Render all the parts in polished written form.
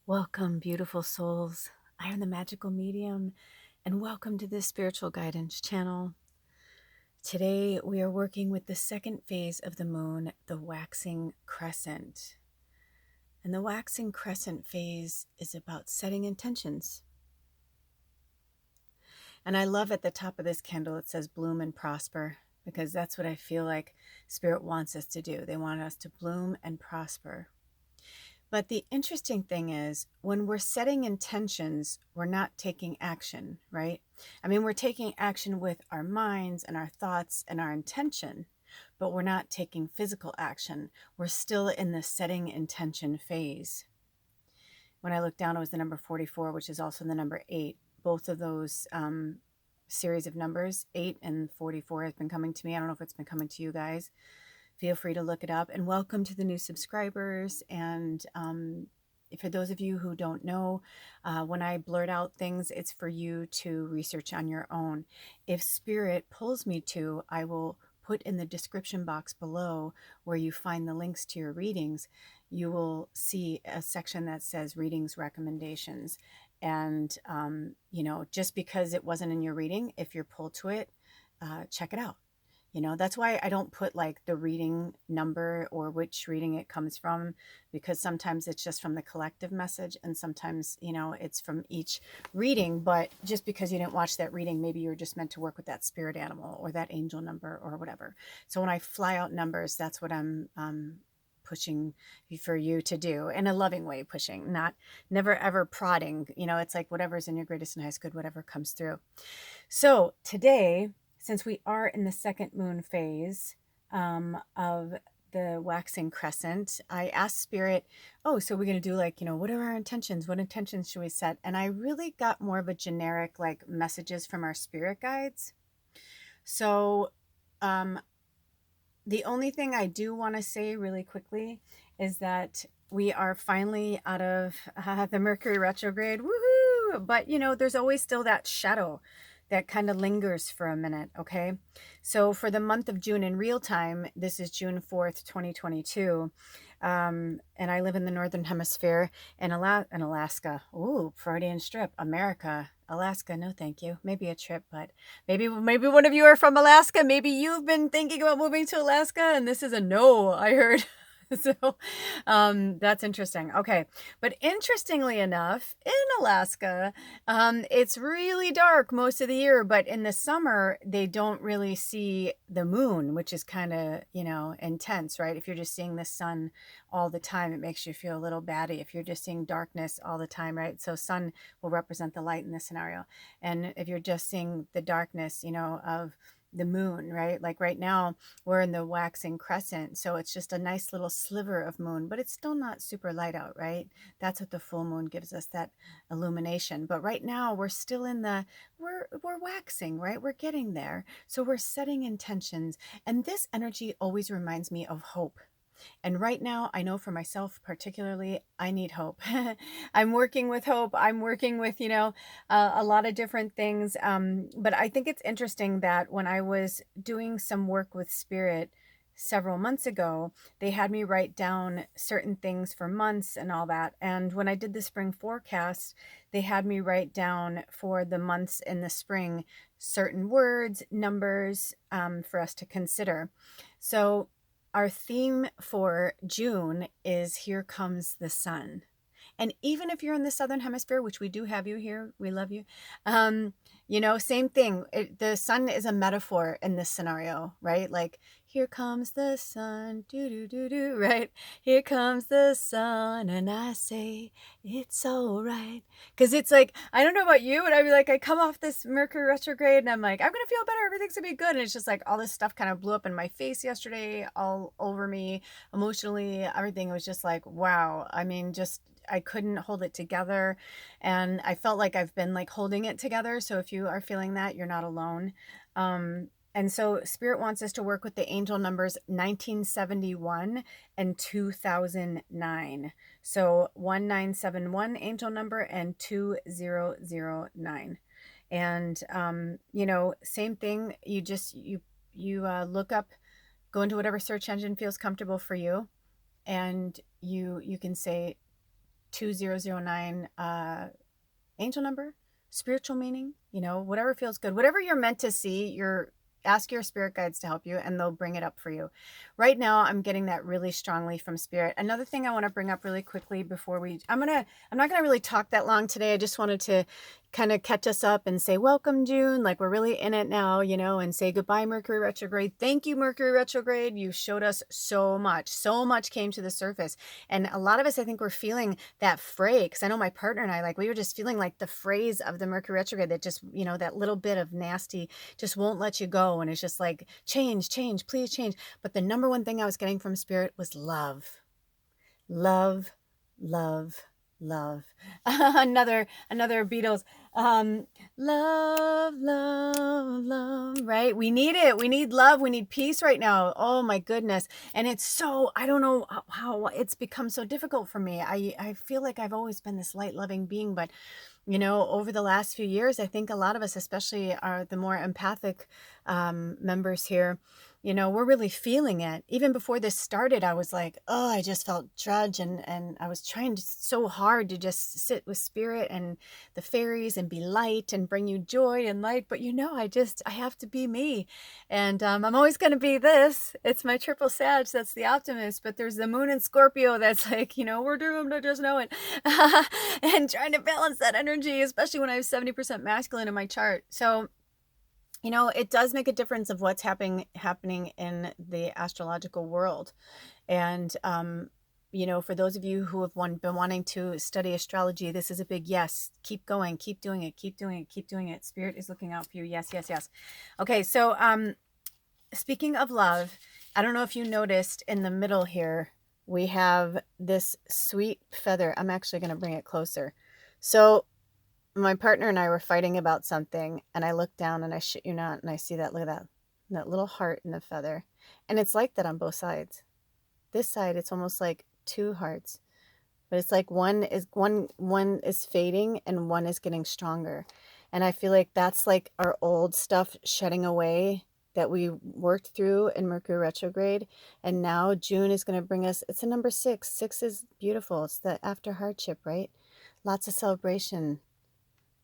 Welcome, beautiful souls. I am the magical medium, and welcome to this spiritual guidance channel. Today, we are working with the second phase of the moon, the waxing crescent. And the waxing crescent phase is about setting intentions. And I love at the top of this candle, it says bloom and prosper, because that's what I feel like Spirit wants us to do. They want us to bloom and prosper. But the interesting thing is, when we're setting intentions, we're not taking action, right? I mean, we're taking action with our minds and our thoughts and our intention, but we're not taking physical action. We're still in the setting intention phase. When I look down, it was the number 44, which is also the number 8. Both of those series of numbers, 8 and 44, has been coming to me. I don't know if it's been coming to you guys. Feel free to look it up, and welcome to the new subscribers. And for those of you who don't know, when I blurt out things, it's for you to research on your own. If Spirit pulls me to, I will put in the description box below where you find the links to your readings. You will see a section that says readings recommendations. And, just because it wasn't in your reading, if you're pulled to it, check it out. That's why I don't put like the reading number or which reading it comes from, because sometimes it's just from the collective message and sometimes, it's from each reading. But just because you didn't watch that reading, maybe you're just meant to work with that spirit animal or that angel number or whatever. So when I fly out numbers, that's what I'm pushing for you to do, in a loving way, pushing, never ever prodding. It's like whatever's in your greatest and highest good, whatever comes through. So today, since we are in the second moon phase of the waxing crescent, I asked Spirit, so we're going to do what are our intentions? What intentions should we set? And I really got more of a generic messages from our spirit guides. So the only thing I do want to say really quickly is that we are finally out of the Mercury retrograde. Woohoo! But, there's always still that shadow that kind of lingers for a minute, okay? So for the month of June in real time, this is June 4th, 2022, and I live in the Northern Hemisphere in Alaska. Ooh, Freudian strip, America. Alaska, no thank you. Maybe a trip, but maybe one of you are from Alaska. Maybe you've been thinking about moving to Alaska, and this is a no, I heard. So that's interesting. Okay. But interestingly enough, in Alaska, it's really dark most of the year, but in the summer, they don't really see the moon, which is kind of, intense, right? If you're just seeing the sun all the time, it makes you feel a little batty. If you're just seeing darkness all the time, right? So sun will represent the light in this scenario. And if you're just seeing the darkness, of the moon, right? Like right now we're in the waxing crescent, so it's just a nice little sliver of moon, but it's still not super light out, right? That's what the full moon gives us, that illumination. But right now we're still in we're waxing, right? We're getting there. So we're setting intentions, and this energy always reminds me of hope. And right now, I know for myself particularly, I need hope. I'm working with hope. I'm working with, a lot of different things. But I think it's interesting that when I was doing some work with Spirit several months ago, they had me write down certain things for months and all that. And when I did the spring forecast, they had me write down for the months in the spring certain words, numbers for us to consider. So our theme for June is Here Comes the Sun. And even if you're in the Southern Hemisphere, which we do have you here, we love you, same thing. The sun is a metaphor in this scenario, right? Like, here comes the sun, do, right? Here comes the sun, and I say, it's all right. Because it's like, I don't know about you, but I'd be like, I come off this Mercury retrograde, and I'm like, I'm going to feel better. Everything's going to be good. And it's just like all this stuff kind of blew up in my face yesterday, all over me, emotionally. Everything was just like, wow. I mean, I couldn't hold it together, and I felt like I've been holding it together. So if you are feeling that, you're not alone. And so Spirit wants us to work with the angel numbers 1971 and 2009. So 1971 angel number and 2009. And, same thing. You look up, go into whatever search engine feels comfortable for you. And you can say, 2009 angel number, spiritual meaning, you know, whatever feels good, whatever you're meant to see, ask your spirit guides to help you and they'll bring it up for you. Right now, I'm getting that really strongly from spirit. Another thing I want to bring up really quickly before I'm not going to really talk that long today. I just wanted to kind of catch us up and say, welcome June, like we're really in it now, you know, and say goodbye Mercury retrograde. Thank you Mercury retrograde. You showed us so much came to the surface. And a lot of us, I think we're feeling that fray, because I know my partner and I, like, we were just feeling like the phrase of the Mercury retrograde that just, you know, that little bit of nasty just won't let you go. And it's just like, change, please change. But the number one thing I was getting from spirit was love. Love. another Beatles. Love, right? We need it. We need love. We need peace right now. Oh my goodness. And it's so, I don't know how it's become so difficult for me. I feel like I've always been this light loving being, but you know, over the last few years, I think a lot of us, especially are the more empathic members here, you know, we're really feeling it. Even before this started, I was like, oh, I just felt drudge. And I was trying so hard to just sit with spirit and the fairies and be light and bring you joy and light. But, you know, I have to be me. And I'm always going to be this. It's my triple Sag. That's the optimist. But there's the moon in Scorpio. That's like, you know, we're doomed. I just know it. And trying to balance that energy, especially when I have 70% masculine in my chart. So, you know, it does make a difference of what's happening in the astrological world. And, you know, for those of you who have been wanting to study astrology, this is a big yes. Keep going, keep doing it, keep doing it, keep doing it. Spirit is looking out for you. Yes. Okay, so speaking of love, I don't know if you noticed in the middle here, we have this sweet feather. I'm actually going to bring it closer. So my partner and I were fighting about something, and I look down and I shit you not, and I see that, look at that little heart in the feather. And it's like that on both sides. This side, it's almost like two hearts, but it's like one is fading and one is getting stronger. And I feel like that's like our old stuff shedding away that we worked through in Mercury retrograde. And now June is going to bring us, it's a number 6. 6 is beautiful. It's the after hardship, right? Lots of celebration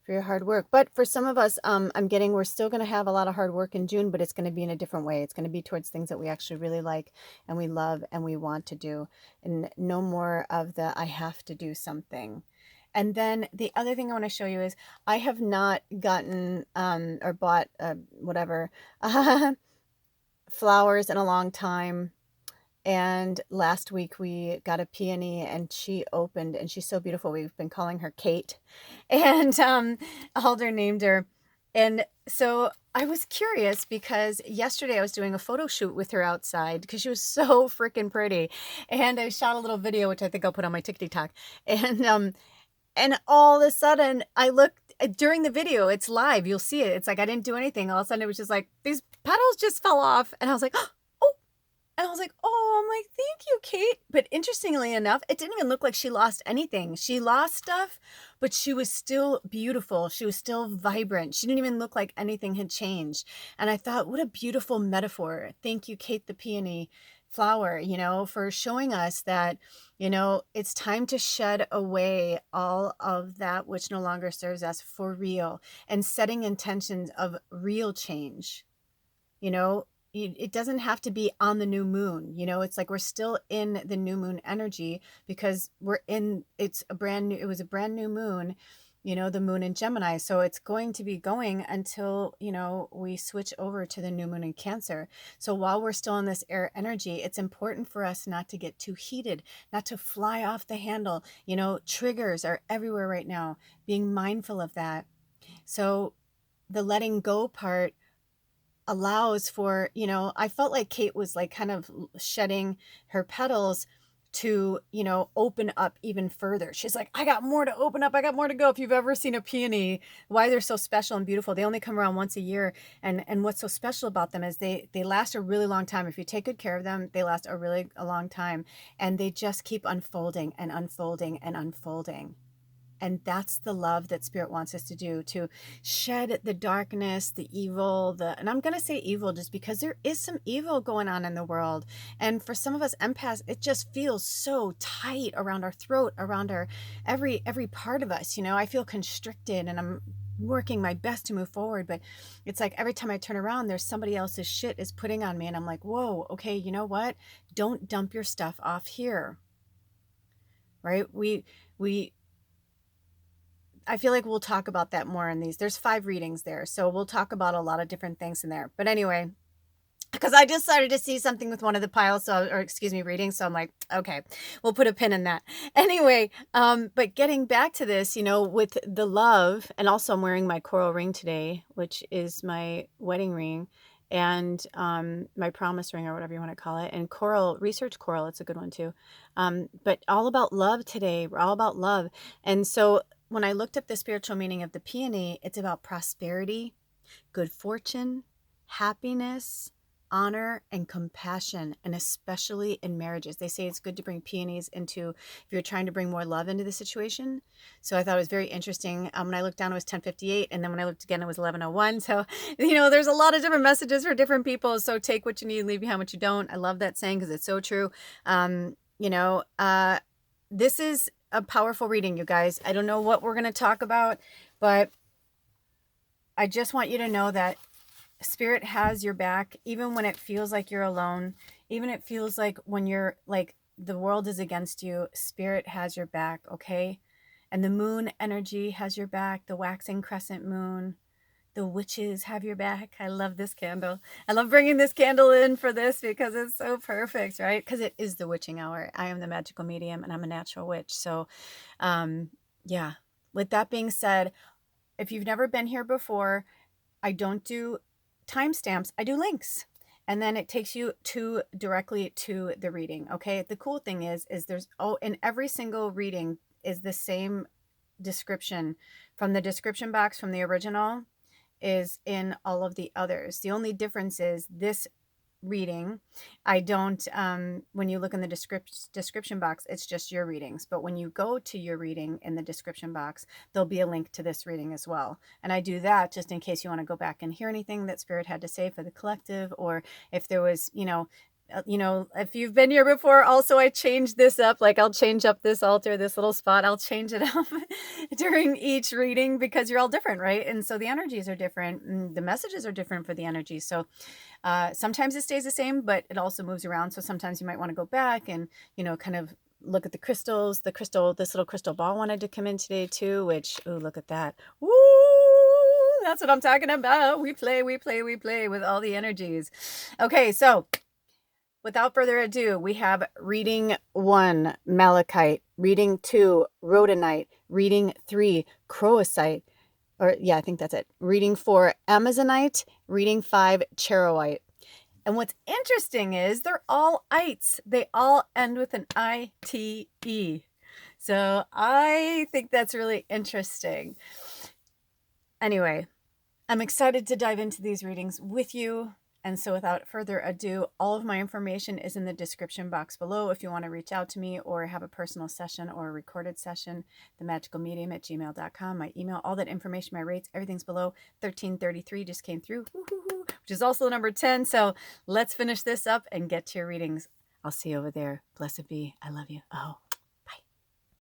for your hard work. But for some of us, we're still going to have a lot of hard work in June, but it's going to be in a different way. It's going to be towards things that we actually really like and we love and we want to do, and no more of the I have to do something. And then the other thing I want to show you is I have not gotten or bought whatever flowers in a long time. And last week we got a peony and she opened, and she's so beautiful. We've been calling her Kate, and Alder named her. And so I was curious because yesterday I was doing a photo shoot with her outside because she was so freaking pretty. And I shot a little video, which I think I'll put on my TikTok. And all of a sudden I looked during the video, it's live. You'll see it. It's like, I didn't do anything. All of a sudden it was just like, these petals just fell off. And I was like, and I was like, oh, I'm like, thank you, Kate. But interestingly enough, it didn't even look like she lost anything. She lost stuff, but she was still beautiful. She was still vibrant. She didn't even look like anything had changed. And I thought, what a beautiful metaphor. Thank you, Kate the peony flower, you know, for showing us that, you know, it's time to shed away all of that which no longer serves us for real, and setting intentions of real change, you know. It doesn't have to be on the new moon. You know, it's like we're still in the new moon energy because it was a brand new moon, you know, the moon in Gemini. So it's going to be going until, you know, we switch over to the new moon in Cancer. So while we're still in this air energy, it's important for us not to get too heated, not to fly off the handle. You know, triggers are everywhere right now, being mindful of that. So the letting go part allows for, you know, I felt like Kate was like kind of shedding her petals to, you know, open up even further. She's like, I got more to open up. I got more to go. If you've ever seen a peony, why they're so special and beautiful. They only come around once a year. And what's so special about them is they last a really long time. If you take good care of them, they last a long time. And they just keep unfolding and unfolding and unfolding. And that's the love that Spirit wants us to do, to shed the darkness, the evil, and I'm going to say evil just because there is some evil going on in the world. And for some of us empaths, it just feels so tight around our throat, around our every part of us. I feel constricted, and I'm working my best to move forward, but it's like every time I turn around, there's somebody else's shit is putting on me, and I'm like, whoa, okay, you know what? Don't dump your stuff off here, right? I feel like we'll talk about that more in these. There's 5 readings there, so we'll talk about a lot of different things in there. But anyway, because I just started to see something with one of the piles, readings, so I'm like, okay, we'll put a pin in that. Anyway, but getting back to this, with the love, and also I'm wearing my coral ring today, which is my wedding ring, and my promise ring, or whatever you want to call it, and coral, research coral, it's a good one too. But all about love today. We're all about love. And so when I looked up the spiritual meaning of the peony, it's about prosperity, good fortune, happiness, honor, and compassion, and especially in marriages. They say it's good to bring peonies into, if you're trying to bring more love into the situation. So I thought it was very interesting. When I looked down, it was 10:58, and then when I looked again, it was 11:01. So, there's a lot of different messages for different people. So take what you need, leave behind what you don't. I love that saying because it's so true. This is a powerful reading, you guys. I don't know what we're going to talk about, but I just want you to know that Spirit has your back, even when it feels like you're alone, even it feels like when you're like the world is against you, Spirit has your back, okay? And the moon energy has your back, the waxing crescent moon, the witches have your back. I love this candle. I love bringing this candle in for this because it's so perfect, right? Because it is the witching hour. I am the magical medium, and I'm a natural witch. So, yeah. With that being said, if you've never been here before, I don't do timestamps. I do links, and then it takes you directly to the reading. Okay. The cool thing is there's in every single reading is the same description from the description box from the original is in all of the others. The only difference is this reading, I don't, when you look in the description box, it's just your readings. But when you go to your reading in the description box, there'll be a link to this reading as well. And I do that just in case you want to go back and hear anything that Spirit had to say for the collective, or if there was, if you've been here before, also I changed this up. Like I'll change up this altar, this little spot, I'll change it up during each reading because you're all different, right? And so the energies are different, and the messages are different for the energies. So sometimes it stays the same, but it also moves around. So sometimes you might want to go back and, kind of look at the crystals. This little crystal ball wanted to come in today too, which, oh, look at that. Woo! That's what I'm talking about. We play with all the energies. Okay, so without further ado, we have reading 1, Malachite, reading 2, Rhodonite, reading 3, Crocoite, I think that's it. Reading 4, Amazonite, reading 5, Charoite. And what's interesting is they're all ites. They all end with an I-T-E. So I think that's really interesting. Anyway, I'm excited to dive into these readings with you. And so without further ado, all of my information is in the description box below if you want to reach out to me or have a personal session or a recorded session, themagicalmedium@gmail.com. My email, all that information, my rates, everything's below. 1333 just came through, which is also the number 10. So let's finish this up and get to your readings. I'll see you over there. Blessed be. I love you. Oh.